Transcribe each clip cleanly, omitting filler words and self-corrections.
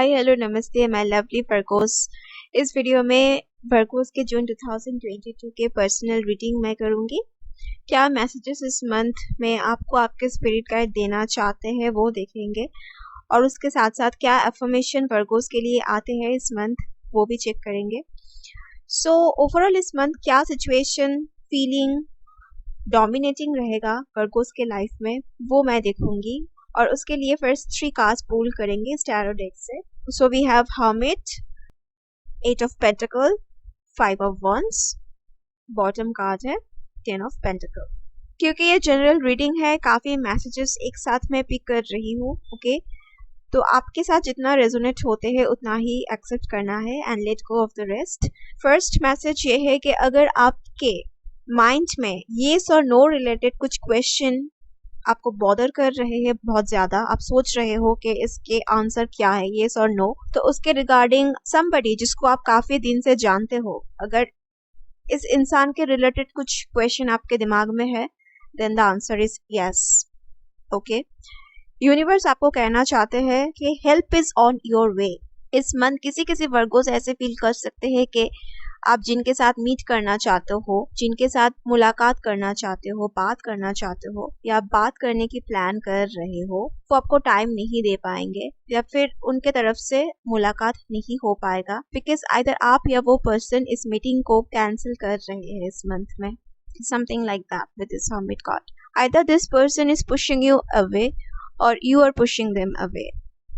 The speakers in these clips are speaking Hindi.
हाय हेलो नमस्ते माय लवली वर्गोस। इस वीडियो में वर्गोस के जून 2022 के पर्सनल रीडिंग मैं करूंगी। क्या मैसेजेस इस मंथ में आपको आपके स्पिरिट गाइड देना चाहते हैं वो देखेंगे, और उसके साथ साथ क्या अफर्मेशन वर्गोस के लिए आते हैं इस मंथ वो भी चेक करेंगे। सो ओवरऑल इस मंथ क्या सिचुएशन फीलिंग डोमिनेटिंग रहेगा वर्गोस के लाइफ में वो मैं देखूंगी, और उसके लिए फर्स्ट 3 कार्ड्स पुल करेंगे इस टैरो डेक से। So we have hermit, 8 of pentacle, 5 of wands, bottom card है 10 ऑफ पेंटिकल। क्योंकि ये जनरल रीडिंग है, काफी मैसेजेस एक साथ मैं पिक कर रही हूँ, ओके। तो आपके साथ जितना रेजोनेट होते हैं उतना ही एक्सेप्ट करना है and let go of the rest. First message ये है कि अगर आपके माइंड में येस और नो रिलेटेड कुछ क्वेश्चन आपको बॉदर कर रहे हैं बहुत ज्यादा, आप सोच रहे हो कि इसके आंसर क्या है, येस और नो, तो उसके रिगार्डिंग समबडी जिसको आप काफी दिन से जानते हो, अगर इस इंसान के रिलेटेड कुछ क्वेश्चन आपके दिमाग में है then the answer is yes, okay. Universe आपको कहना चाहते हैं कि help is on your way. इस मंथ किसी किसी वर्गों से ऐसे फील कर सकते हैं कि आप जिनके साथ मीट करना चाहते हो, जिनके साथ मुलाकात करना चाहते हो, बात करना चाहते हो, या बात करने की प्लान कर रहे हो, वो आपको टाइम नहीं दे पाएंगे या फिर उनके तरफ से मुलाकात नहीं हो पाएगा, बिकॉज आइदर आप या वो पर्सन इस मीटिंग को कैंसिल कर रहे हैं इस मंथ में। Something like that with this hermit card. Either this person is pushing you away और you are pushing them away,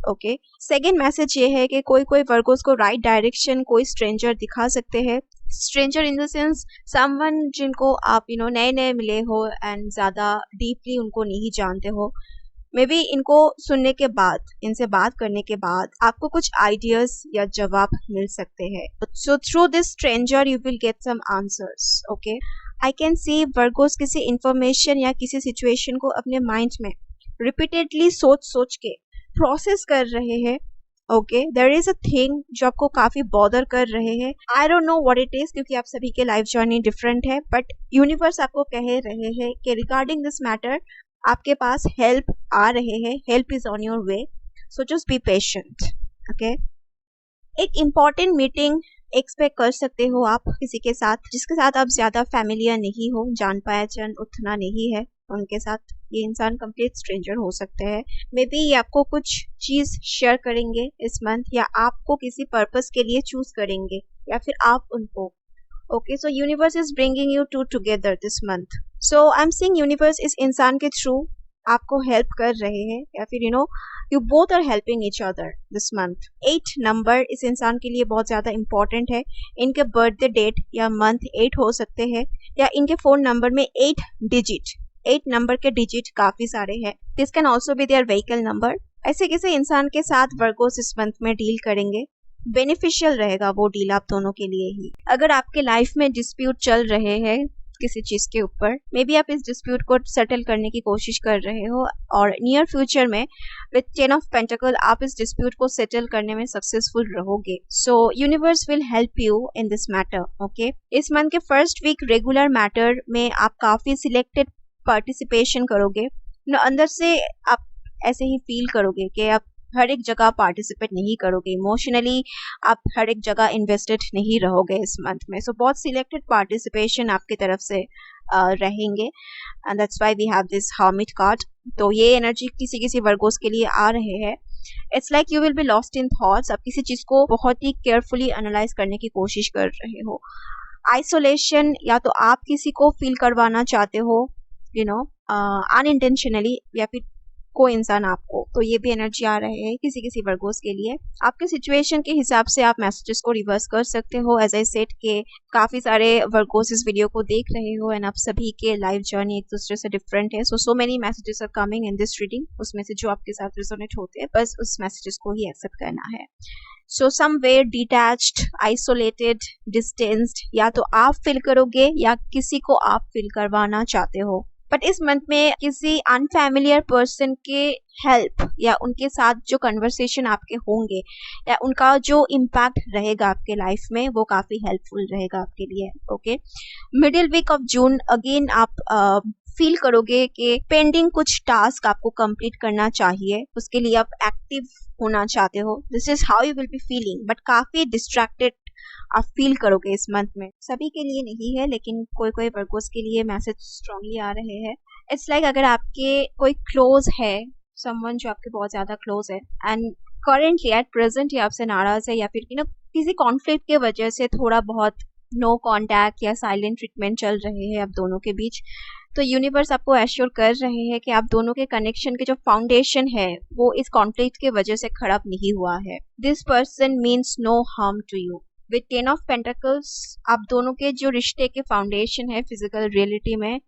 okay. Second message ये है कि कोई कोई वर्गोस को राइट डायरेक्शन कोई स्ट्रेंजर दिखा सकते हैं। Stranger in the sense someone जिनको आप नए नए मिले हो एंड ज्यादा डीपली उनको नहीं जानते हो। मे बी इनको सुनने के बाद, इनसे बात करने के बाद आपको कुछ आइडियाज या जवाब मिल सकते हैं। So through this stranger you will get some answers, okay. I can see Virgos किसी इंफॉर्मेशन या किसी सिचुएशन को अपने माइंड में रिपीटेडली सोच सोच के प्रोसेस कर रहे हैं, okay. There is a thing जो आपको काफी बॉदर कर रहे हैं। I don't know what it is, क्योंकि आप सभी के लाइफ जर्नी डिफरेंट है, बट यूनिवर्स आपको कह रहे हैं कि रिगार्डिंग दिस मैटर आपके पास हेल्प आ रहे हैं, help is on your way, so just be patient, okay. एक इम्पॉर्टेंट मीटिंग एक्सपेक्ट कर सकते हो आप किसी के साथ जिसके साथ आप ज्यादा फैमिलियर नहीं हो, जान पहचान उतना नहीं है उनके साथ। ये इंसान कंप्लीट स्ट्रेंजर हो सकते हैं। मे बी ये आपको कुछ चीज शेयर करेंगे इस मंथ, या आपको किसी पर्पस के लिए चूज करेंगे, या फिर आप उनको, okay. So universe is bringing you to together this month. So I am seeing universe इस इंसान के थ्रू आपको हेल्प कर रहे हैं, या फिर you both are helping each other this month. 8 number इस इंसान के लिए बहुत ज्यादा इंपॉर्टेंट है। इनके बर्थडे डेट या मंथ 8 हो सकते हैं, या इनके फोन नंबर में 8 डिजिट, 8 नंबर के डिजिट काफी सारे हैं। This can also be their vehicle number. ऐसे किसी इंसान के साथ वर्गोस इस मंथ में डील करेंगे, बेनिफिशियल रहेगा वो डील आप दोनों के लिए ही। अगर आपके लाइफ में डिस्प्यूट चल रहे हैं किसी चीज के ऊपर, मे बी आप इस डिस्प्यूट को सेटल करने की कोशिश कर रहे हो, और नियर फ्यूचर में विद 10 ऑफ पेंटिकल आप इस डिस्प्यूट को सेटल करने में सक्सेसफुल रहोगे। सो universe will help you in this matter, okay. इस मंथ के फर्स्ट वीक रेगुलर मैटर में आप काफी सिलेक्टेड पार्टिसिपेशन करोगे। अंदर से आप ऐसे ही फील करोगे कि आप हर एक जगह पार्टिसिपेट नहीं करोगे, इमोशनली आप हर एक जगह इन्वेस्टेड नहीं रहोगे इस मंथ में। सो बहुत सिलेक्टेड पार्टिसिपेशन आपकी तरफ से रहेंगे, and that's why we have this hermit card. तो ये एनर्जी किसी किसी वर्गोस के लिए आ रहे हैं। It's like you will be lost in thoughts. आप किसी चीज को बहुत ही केयरफुली एनालाइज करने की कोशिश कर रहे हो। आइसोलेशन, या तो आप किसी को फील करवाना चाहते हो अनइंटेंशनली, या फिर कोई इंसान आपको, तो ये भी एनर्जी आ रहे हैं किसी किसी वर्गोस के लिए। आपके सिचुएशन के हिसाब से आप मैसेजेस को रिवर्स कर सकते हो। एज आई सेड के काफी सारे वर्गोस इस वीडियो को देख रहे हो, एंड आप सभी के लाइफ जर्नी एक दूसरे से डिफरेंट है। So many messages are coming in this reading. उसमें से जो आपके साथ रिजोनेट होते हैं बस उस मैसेजेस को ही एक्सेप्ट करना है। So somewhere detached, isolated, distanced, या तो आप फील करोगे या किसी को आप फील करवाना चाहते हो। बट इस मंथ में किसी अनफैमिलियर पर्सन के हेल्प या उनके साथ जो कन्वर्सेशन आपके होंगे या उनका जो इम्पैक्ट रहेगा आपके लाइफ में वो काफी हेल्पफुल रहेगा आपके लिए, okay. Middle week of June again आप फील करोगे कि पेंडिंग कुछ टास्क आपको कंप्लीट करना चाहिए, उसके लिए आप एक्टिव होना चाहते हो, this is how you will be feeling, but काफी डिस्ट्रैक्टेड आप फील करोगे इस मंथ में। सभी के लिए नहीं है, लेकिन कोई कोई वर्गोस के लिए मैसेज स्ट्रांगली आ रहे हैं। इट्स लाइक अगर आपके कोई क्लोज है, समवन जो आपके बहुत ज्यादा क्लोज है, एंड करेंटली एट प्रेजेंट ये आपसे नाराज है, या फिर किसी कॉन्फ्लिक्ट के वजह से थोड़ा बहुत नो कांटेक्ट या साइलेंट ट्रीटमेंट चल रहे हैं आप दोनों के बीच, तो यूनिवर्स आपको एश्योर कर रहे हैं कि आप दोनों के कनेक्शन के जो फाउंडेशन है वो इस कॉन्फ्लिक्ट की वजह से खराब नहीं हुआ है। This person means no harm to you. With 10 of pentacles आप दोनों के जो रिश्ते के फाउंडेशन है फिजिकल रियलिटी में,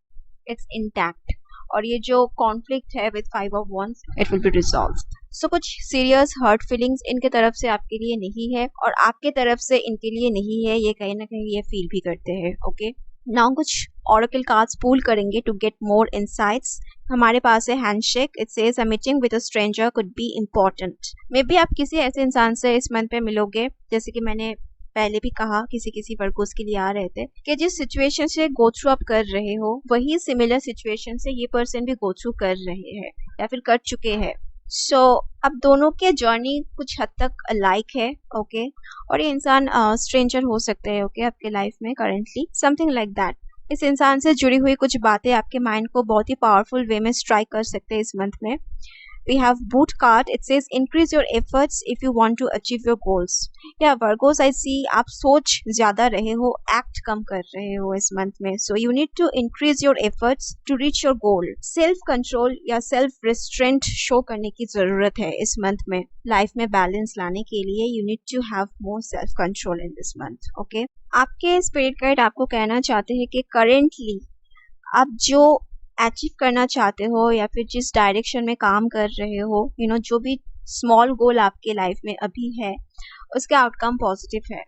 इट्स इंटैक्ट, और ये जो कॉन्फ्लिक्ट है with 5 of wands, it will be resolved. So कुछ सीरियस हर्ट फीलिंग्स इनके तरफ से आपके लिए नहीं है, और आपके तरफ से इनके लिए नहीं है, ये कहीं ना कहीं ये फील भी करते हैं। ओके, नाउ कुछ ऑरेकल कार्ड्स पुल करेंगे टू गेट मोर इनसाइट्स। हमारे पास है handshake. It says a meeting with a stranger could be important. May be आप किसी ऐसे इंसान से इस मंथ पे मिलोगे, जैसे कि मैंने पहले भी कहा किसी वर्गोस के लिए आ रहे थे, कि जिस सिचुएशन से गो थ्रू आप कर रहे हो वही सिमिलर सिचुएशन से ये पर्सन भी गो थ्रू कर रहे हैं या फिर कर चुके हैं। सो अब दोनों के जर्नी कुछ हद तक अलाइक है। ओके, और ये इंसान स्ट्रेंजर हो सकते हैं ओके आपके लाइफ में करेंटली, समथिंग लाइक दैट। इस इंसान से जुड़ी हुई कुछ बातें आपके माइंड को बहुत ही पावरफुल वे में स्ट्राइक कर सकते हैं इस मंथ में। We have boot card. It says increase your efforts if you want to achieve your goals. Yeah, Virgos, I see आप सोच ज्यादा रहे हो, एक्ट कम कर रहे हो इस मंथ में. So you need to increase your efforts to reach your goal. Self control या self restraint शो करने की जरूरत है इस मंथ में. लाइफ में बैलेंस लाने के लिए you need to have more self control in this month. Okay? आपके स्पिरिट गाइड आपको कहना चाहते हैं कि करेंटली आप जो अचीव करना चाहते हो या फिर जिस डायरेक्शन में काम कर रहे हो, जो भी स्मॉल गोल आपके लाइफ में अभी है उसका आउटकम पॉजिटिव है।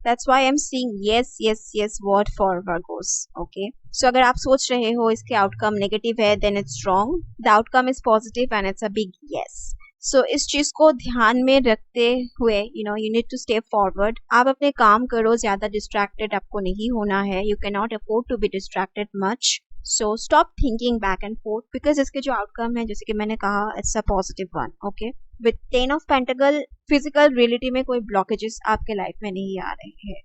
That's why I am seeing yes yes yes word for Virgos. Okay, so अगर आप सोच रहे हो इसके आउटकम नेगेटिव है, then it's wrong. The outcome is positive and it's a big yes. So इस चीज को ध्यान में रखते हुए you need to step forward. आप अपने काम करो, ज्यादा डिस्ट्रैक्टेड आपको नहीं होना है। You can not afford to be distracted much. So stop thinking back and forth, because इसके जो आउटकम है, जैसे कि मैंने कहा, it's a positive one. Okay, with 10 of Pentacle, physical reality में कोई ब्लॉकेजेस आपके लाइफ में नहीं आ रहे हैं।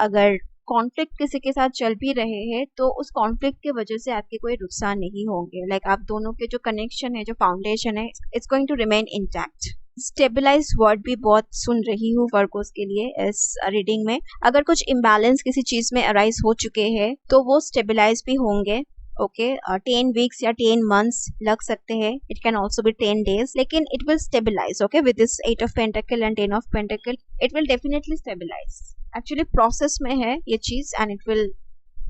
अगर कॉन्फ्लिक्ट किसी के साथ चल भी रहे हैं तो उस कॉन्फ्लिक्ट की वजह से आपके कोई नुकसान नहीं होंगे। लाइक आप दोनों के जो कनेक्शन है, जो फाउंडेशन है, it's going to remain intact. Stabilize word भी बहुत सुन रही हूँ वर्गोस के लिए इस रीडिंग में। अगर कुछ इम्बैलेंस किसी चीज में अराइज हो चुके हैं तो वो स्टेबलाइज भी होंगे। ओके, 10 वीक्स या 10 मंथ्स लग सकते हैं, it can also be 10 days, लेकिन it will stabilize. Okay, with this 8 of pentacle and 10 of pentacle, it will definitely stabilize. Actually process में है ये चीज and it will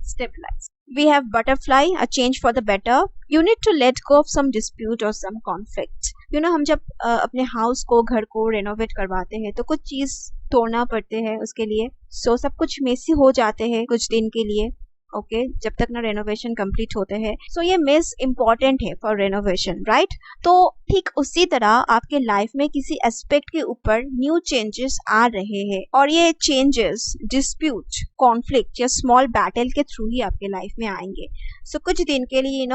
stabilize. We have butterfly, a change for the better. You need to let go of some dispute or some conflict. हम जब अपने हाउस को, घर को रेनोवेट करवाते हैं तो कुछ चीज तोड़ना पड़ते हैं उसके लिए। सो सब कुछ मेसी हो जाते हैं कुछ दिन के लिए। ओके, जब तक ना रेनोवेशन कंप्लीट होते हैं। सो ये मेस इम्पॉर्टेंट है फॉर रेनोवेशन, राइट? तो ठीक उसी तरह आपके लाइफ में किसी एस्पेक्ट के ऊपर न्यू चेंजेस आ रहे हैं, और ये चेंजेस डिस्प्यूट, कॉन्फ्लिक्ट या स्मॉल बैटल के थ्रू ही आपके लाइफ में आएंगे। सो कुछ दिन के लिए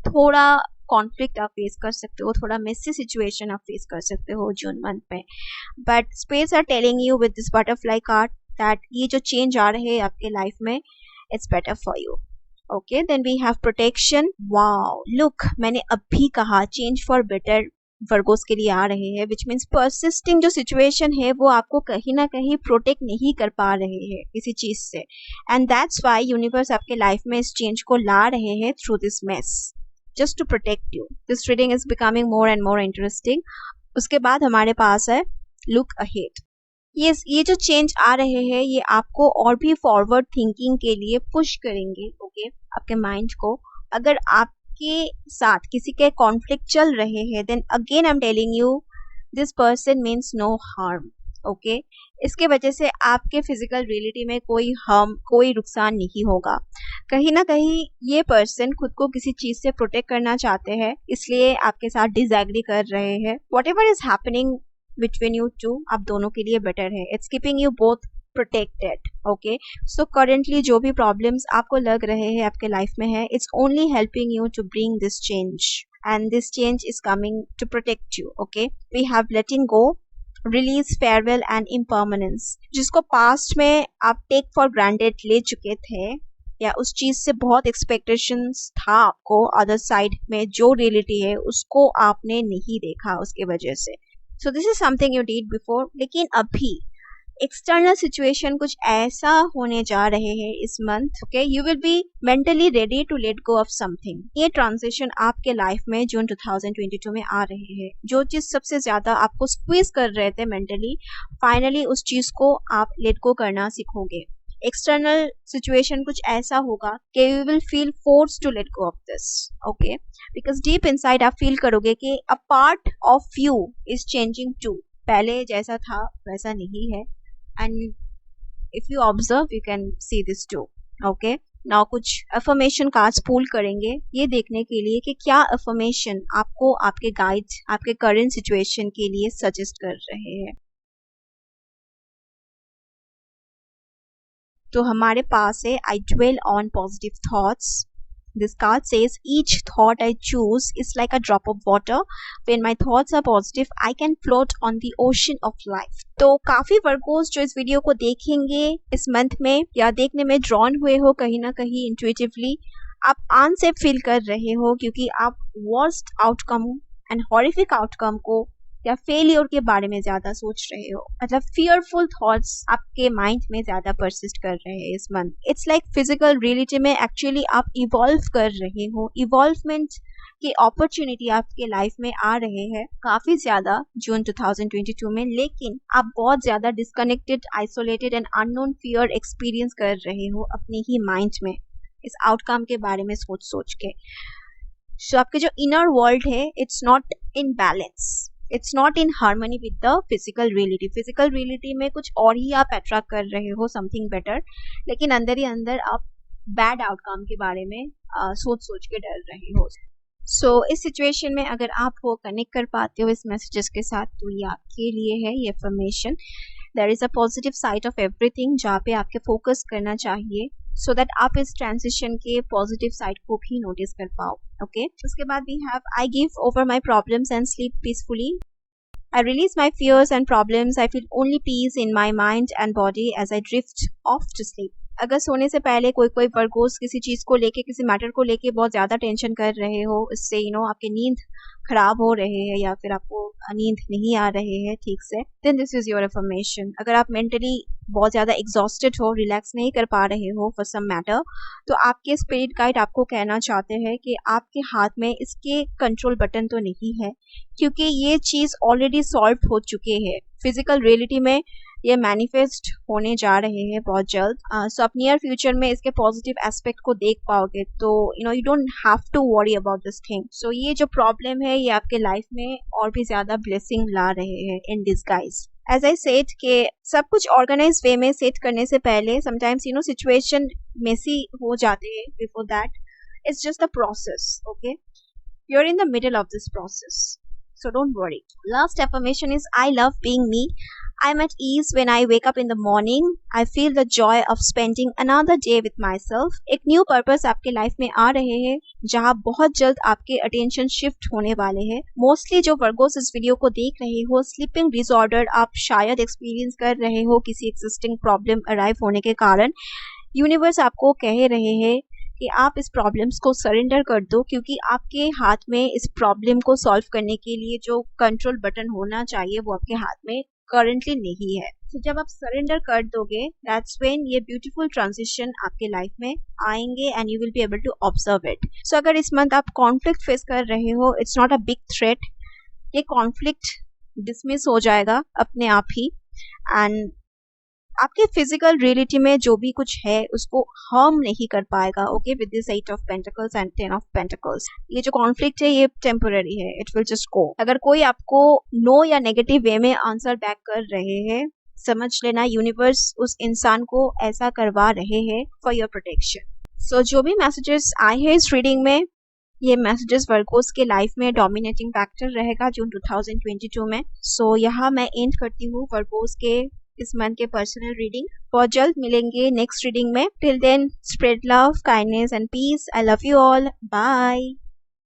थोड़ा कॉन्फ्लिक्ट आप फेस कर सकते हो, थोड़ा मेसी सिचुएशन आप फेस कर सकते हो जून मंथ में। But space are telling you with this butterfly card that ये जो चेंज आ रहे हैं आपके लाइफ में, it's better for you. Okay, then we have protection. Wow, look, मैंने अभी कहा change for better वर्गोस के लिए आ रहे हैं, which means persisting जो situation है वो आपको कहीं ना कहीं प्रोटेक्ट नहीं कर पा रहे हैं किसी चीज से, and that's why यूनिवर्स आपके लाइफ में इस चेंज को ला रहे हैं through this mess, just to protect you. This reading is becoming more and more interesting. उसके बाद हमारे पास है look ahead. ये जो चेंज आ रहे हैं ये आपको और भी फॉरवर्ड थिंकिंग के लिए पुश करेंगे। ओके, आपके माइंड को। अगर आपके साथ किसी के कॉन्फ्लिक्ट चल रहे हैं, then again I am telling you this person means no harm. Okay, इसके वजह से आपके फिजिकल रियलिटी में कोई हार्म, कोई नुकसान नहीं होगा। कहीं ना कहीं ये पर्सन खुद को किसी चीज से प्रोटेक्ट करना चाहते हैं, इसलिए आपके साथ डिसएग्री कर रहे हैं। Whatever is happening between you two, आप दोनों के लिए बेटर है। It's keeping you both protected. Okay, so currently जो भी problems आपको लग रहे हैं आपके लाइफ में है, it's only helping you to bring this change. and this change is coming to protect you. Okay, we have letting go, release, farewell and impermanence. जिसको पास्ट में आप टेक फॉर ग्रांटेड ले चुके थे या उस चीज से बहुत एक्सपेक्टेशंस था आपको, अदर साइड में जो रियलिटी है उसको आपने नहीं देखा उसके वजह से. So this is something you did before. लेकिन अभी एक्सटर्नल सिचुएशन कुछ ऐसा होने जा रहे हैं इस month. Okay, you will be mentally ready to let go of something. ये ट्रांजिशन आपके लाइफ में जून 2022 में आ रहे हैं. जो चीज सबसे ज्यादा आपको स्क्वीज कर रहे थे मेंटली, फाइनली उस चीज को आप लेट गो करना सीखोगे. एक्सटर्नल सिचुएशन कुछ ऐसा होगा कि you will feel force to let go of this. Okay, because deep inside आप फील करोगे कि a part of you is changing too. पहले जैसा था वैसा नहीं है. And if you observe, you can see this too. Okay, now कुछ affirmation cards pull करेंगे ये देखने के लिए कि क्या affirmation आपको आपके गाइड आपके current situation के लिए suggest कर रहे हैं. तो हमारे पास है I dwell on positive thoughts. This card says each thought I choose is like a drop of water. When my thoughts are positive, I can float on the ocean of life. तो काफी वर्गोस जो इस वीडियो को देखेंगे इस मंथ में या देखने में ड्रॉन हुए हो कहीं ना कहीं इंट्यूटिवली, आप अनसेफ फील कर रहे हो क्योंकि आप worst outcome and horrific outcome को या फेलियर के बारे में ज्यादा सोच रहे हो. मतलब फियरफुल थॉट्स आपके माइंड में ज्यादा परसिस्ट कर रहे हैं इस month. It's like physical reality में एक्चुअली आप इवॉल्व कर रहे हो. इवॉल्वमेंट की अपॉर्चुनिटी आपके लाइफ में आ रहे हैं काफी ज्यादा जून 2022 में. लेकिन आप बहुत ज्यादा disconnected, isolated and unknown fear experience कर रहे हो अपने ही माइंड में इस आउटकम के बारे में सोच सोच के. सो आपके जो इनर वर्ल्ड है it's not in balance, it's not in harmony with the physical reality. Physical reality में कुछ और ही आप अट्रैक्ट कर रहे हो, समथिंग बेटर, लेकिन अंदर ही अंदर आप बैड आउटकम के बारे में सोच सोच के डर रहे हो. सो इस सिचुएशन में अगर आप वो कनेक्ट कर पाते हो इस मैसेजेस के साथ तो ये आपके लिए है ये information. There is a positive side of everything जहाँ पे आपके फोकस करना चाहिए सो दैट आप इस ट्रांजिशन के पॉजिटिव साइड को भी नोटिस कर पाओ. ओके, उसके बाद we have I give over my problems and sleep peacefully. I release my fears and problems. I feel only peace in my mind and body as I drift off to sleep. अगर सोने से पहले कोई वर्गोस किसी चीज को लेके, किसी मैटर को लेके बहुत ज्यादा टेंशन कर रहे हो, इससे आपके नींद खराब हो रहे हैं या फिर आपको नींद नहीं आ रहे हैं ठीक से, then this is your affirmation. अगर आप मेंटली बहुत ज्यादा एग्जॉस्टेड हो, रिलैक्स नहीं कर पा रहे हो फॉर सम मैटर, तो आपके स्पिरिट गाइड आपको कहना चाहते हैं कि आपके हाथ में इसके कंट्रोल बटन तो नहीं है क्योंकि ये चीज ऑलरेडी सॉल्व हो चुके हैं. फिजिकल रियलिटी में ये मैनिफेस्ट होने जा रहे हैं बहुत जल्द. सो आप नियर फ्यूचर में इसके पॉजिटिव एस्पेक्ट को देख पाओगे तो you don't have to worry about this thing. So ये जो प्रॉब्लम है ये आपके लाइफ में और भी ज्यादा ब्लेसिंग ला रहे हैं in disguise. As I said कि सब कुछ ऑर्गेनाइज वे में सेट करने से पहले समटाइम्स सिचुएशन मेसी हो जाते हैं. Before that it's just a process. Okay, you are in the middle of this process, so don't worry. Last affirmation is I love being me. I'm at ease when I wake up in the morning. I feel the joy of spending another day with myself. एक न्यू पर्पस आपके लाइफ में आ रहे हैं जहाँ बहुत जल्द आपके अटेंशन शिफ्ट होने वाले हैं. मोस्टली जो वर्गोस इस वीडियो को देख रहे हो, स्लीपिंग डिसऑर्डर आप शायद एक्सपीरियंस कर रहे हो किसी एक्सिस्टिंग प्रॉब्लम अराइव होने के कारण. यूनिवर्स आपको कह रहे हैं कि आप इस प्रॉब्लम्स को सरेंडर कर दो क्योंकि आपके हाथ में इस प्रॉब्लम को सॉल्व करने के लिए जो कंट्रोल बटन होना चाहिए वो आपके हाथ में करंटली नहीं है. तो जब आप सरेंडर कर दोगे दैट्स व्हेन ये ब्यूटीफुल ट्रांजिशन आपके लाइफ में आएंगे and you will be able to observe it. So अगर इस मंथ आप कॉन्फ्लिक्ट फेस कर रहे हो, it's not a big threat. ये कॉन्फ्लिक्ट डिसमिस हो जाएगा अपने आप ही एंड आपके फिजिकल रियलिटी में जो भी कुछ है उसको हार्म नहीं कर पाएगा. Okay, with this 8 of pentacles and 10 of pentacles. ये जो कॉन्फ्लिक्ट है ये टेम्पररी है, इट विल जस्ट गो. अगर कोई आपको नो या नेगेटिव वे में आंसर बैक कर रहे हैं, समझ लेना यूनिवर्स उस इंसान को ऐसा करवा रहे हैं फॉर योर प्रोटेक्शन. सो जो भी मैसेजेस आए हैं इस रीडिंग में, ये मैसेजेस वर्गोस के लाइफ में डोमिनेटिंग फैक्टर रहेगा जून 2022 में. सो यहाँ मैं एंड करती हूँ वर्गोस के इस मंथ के पर्सनल रीडिंग. बहुत जल्द मिलेंगे नेक्स्ट रीडिंग में. Till then spread love, kindness and peace. I love you all. Bye.